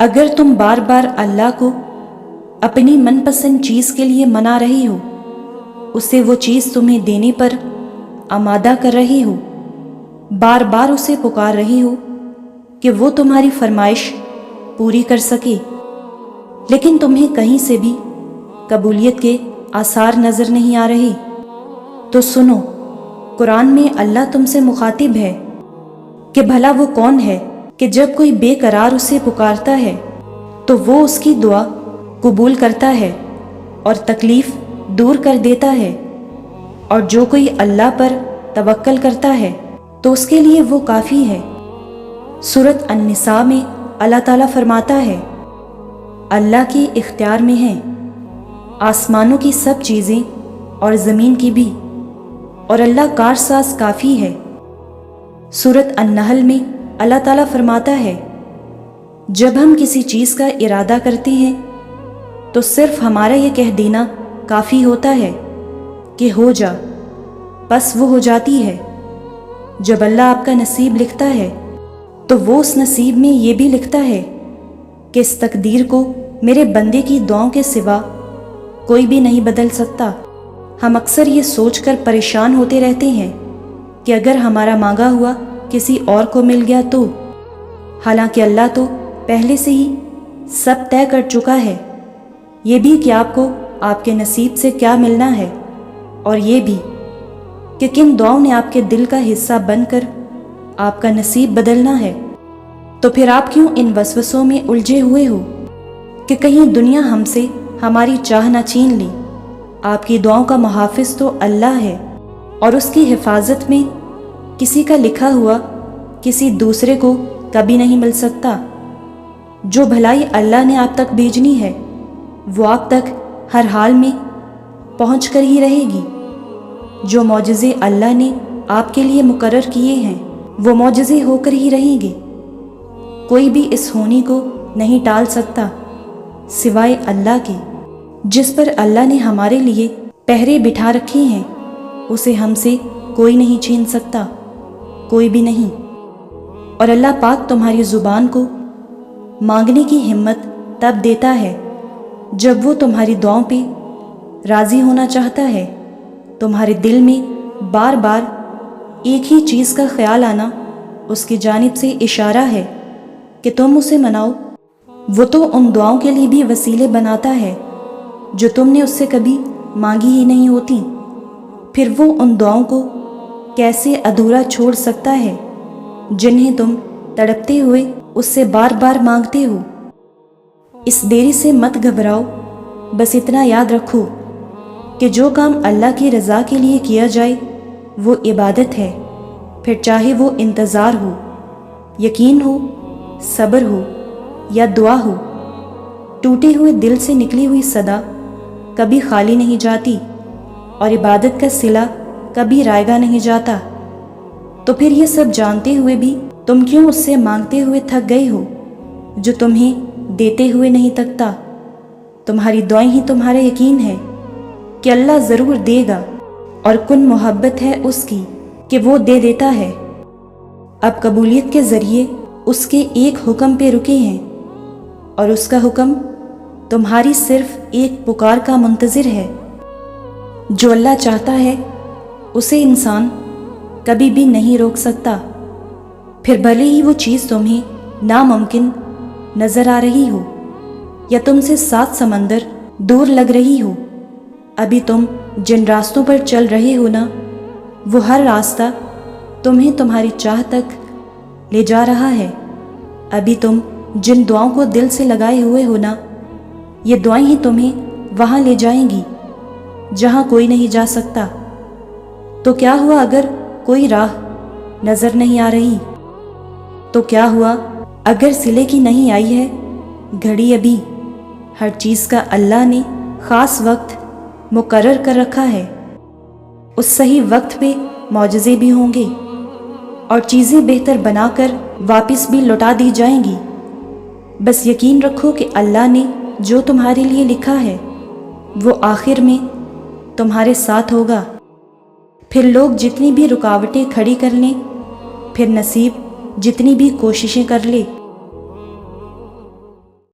अगर तुम बार बार अल्लाह को अपनी मनपसंद चीज़ के लिए मना रही हो, उसे वो चीज़ तुम्हें देने पर आमादा कर रही हो, बार बार उसे पुकार रही हो कि वो तुम्हारी फरमाइश पूरी कर सके, लेकिन तुम्हें कहीं से भी कबूलियत के आसार नज़र नहीं आ रहे, तो सुनो, कुरान में अल्लाह तुमसे मुखातिब है कि भला वो कौन है कि जब कोई बेकरार उसे पुकारता है तो वो उसकी दुआ कबूल करता है और तकलीफ़ दूर कर देता है, और जो कोई अल्लाह पर तवक्कल करता है तो उसके लिए वो काफ़ी है। सूरत अन-निसा में अल्लाह ताला फरमाता है, अल्लाह के इख्तियार में हैं आसमानों की सब चीज़ें और ज़मीन की भी, और अल्लाह कारसाज काफ़ी है। सूरत अन-नहल में अल्लाह ताला फरमाता है, जब हम किसी चीज़ का इरादा करते हैं तो सिर्फ हमारा ये कह देना काफ़ी होता है कि हो जा, बस वो हो जाती है। जब अल्लाह आपका नसीब लिखता है तो वो उस नसीब में ये भी लिखता है कि इस तकदीर को मेरे बंदे की दुआओं के सिवा कोई भी नहीं बदल सकता। हम अक्सर ये सोचकर परेशान होते रहते हैं कि अगर हमारा मांगा हुआ किसी और को मिल गया तो, हालांकि अल्लाह तो पहले से ही सब तय कर चुका है, ये भी कि आपको आपके नसीब से क्या मिलना है, और ये भी कि किन दुआओं ने आपके दिल का हिस्सा बनकर आपका नसीब बदलना है। तो फिर आप क्यों इन वसवसों में उलझे हुए हो कि कहीं दुनिया हमसे हमारी चाह न छीन ले। आपकी दुआओं का मुहाफिज तो अल्लाह है, और उसकी हिफाजत में किसी का लिखा हुआ किसी दूसरे को कभी नहीं मिल सकता। जो भलाई अल्लाह ने आप तक भेजनी है वो आप तक हर हाल में पहुँच कर ही रहेगी। जो मौजज़े अल्लाह ने आपके लिए मुकर्रर किए हैं वो मौजज़े होकर ही रहेंगे। कोई भी इस होनी को नहीं टाल सकता सिवाय अल्लाह के। जिस पर अल्लाह ने हमारे लिए पहरे बिठा रखे हैं उसे हमसे कोई नहीं छीन सकता, कोई भी नहीं। और अल्लाह पाक तुम्हारी ज़ुबान को मांगने की हिम्मत तब देता है जब वो तुम्हारी दुआओं पे राज़ी होना चाहता है। तुम्हारे दिल में बार बार एक ही चीज़ का ख्याल आना उसकी जानिब से इशारा है कि तुम उसे मनाओ। वो तो उन दुआओं के लिए भी वसीले बनाता है जो तुमने उससे कभी मांगी ही नहीं होती। फिर वो उन दुआओं को कैसे अधूरा छोड़ सकता है जिन्हें तुम तड़पते हुए उससे बार बार मांगते हो। इस देरी से मत घबराओ, बस इतना याद रखो कि जो काम अल्लाह की रज़ा के लिए किया जाए वो इबादत है, फिर चाहे वो इंतज़ार हो, यकीन हो, सब्र हो या दुआ हो। टूटे हुए दिल से निकली हुई सदा कभी खाली नहीं जाती, और इबादत का सिला कभी रायगा नहीं जाता। तो फिर ये सब जानते हुए भी तुम क्यों उससे मांगते हुए थक गए हो जो तुम्हें देते हुए नहीं थकता। तुम्हारी दुआएं ही तुम्हारा यकीन है कि अल्लाह ज़रूर देगा, और कुन मोहब्बत है उसकी कि वो दे देता है। अब कबूलियत के ज़रिए उसके एक हुक्म पे रुके हैं, और उसका हुक्म तुम्हारी सिर्फ एक पुकार का मुंतज़िर है। जो अल्लाह चाहता है उसे इंसान कभी भी नहीं रोक सकता। फिर भले ही वो चीज़ तुम्हें नामुमकिन नज़र आ रही हो या तुमसे 7 समंदर दूर लग रही हो, अभी तुम जिन रास्तों पर चल रहे हो ना, वो हर रास्ता तुम्हें तुम्हारी चाह तक ले जा रहा है। अभी तुम जिन दुआओं को दिल से लगाए हुए हो ना, ये दुआएं ही तुम्हें वहाँ ले जाएंगी जहाँ कोई नहीं जा सकता। तो क्या हुआ अगर कोई राह नज़र नहीं आ रही? तो क्या हुआ अगर सिले की नहीं आई है घड़ी अभी? हर चीज़ का अल्लाह ने ख़ास वक्त मुकर्रर कर रखा है। उस सही वक्त पे मौजज़े भी होंगे और चीज़ें बेहतर बनाकर वापस भी लौटा दी जाएंगी। बस यकीन रखो कि अल्लाह ने जो तुम्हारे लिए लिखा है वो आखिर में तुम्हारे साथ होगा। फिर लोग जितनी भी रुकावटें खड़ी कर लें, फिर नसीब جتنی بھی کوششیں کر لے